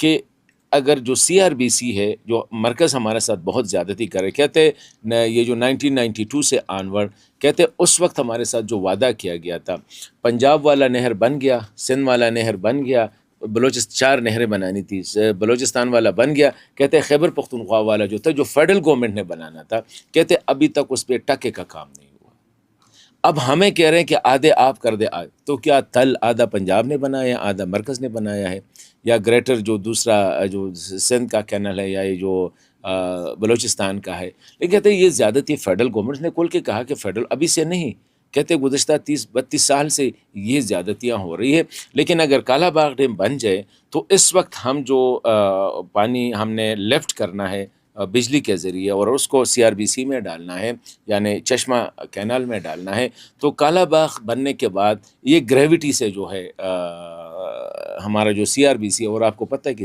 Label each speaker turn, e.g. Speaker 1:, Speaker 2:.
Speaker 1: کہ اگر جو سی آر بی سی ہے، جو مرکز ہمارے ساتھ بہت زیادتی کرے، کہتے یہ جو 1992 سے آنورڈ، کہتے اس وقت ہمارے ساتھ جو وعدہ کیا گیا تھا، پنجاب والا نہر بن گیا، سندھ والا نہر بن گیا، چار نہریں بنانی تھی، بلوچستان والا بن گیا، کہتے خیبر پختونخوا والا جو تھا، جو فیڈرل گورنمنٹ نے بنانا تھا، کہتے ابھی تک اس پہ ٹکے کا کام نہیں ہوا۔ اب ہمیں کہہ رہے ہیں کہ آدھے آپ کر دے تو کیا تل آدھا پنجاب نے بنایا، آدھا مرکز نے بنایا ہے، یا گریٹر جو دوسرا جو سندھ کا کینل ہے، یا یہ جو بلوچستان کا ہے؟ لیکن کہتے ہیں یہ زیادتی فیڈرل گورنمنٹ نے کھول کے کہا کہ فیڈرل ابھی سے نہیں، کہتے گزشتہ 30-32 سال سے یہ زیادتیاں ہو رہی ہے۔ لیکن اگر کالا باغ ڈیم بن جائے تو اس وقت ہم جو پانی ہم نے لیفٹ کرنا ہے بجلی کے ذریعے، اور اس کو سی آر بی سی میں ڈالنا ہے، یعنی چشمہ کینال میں ڈالنا ہے، تو کالا باغ بننے کے بعد یہ گریوٹی سے جو ہے ہمارا جو سی آر بی سی، اور آپ کو پتہ ہے کہ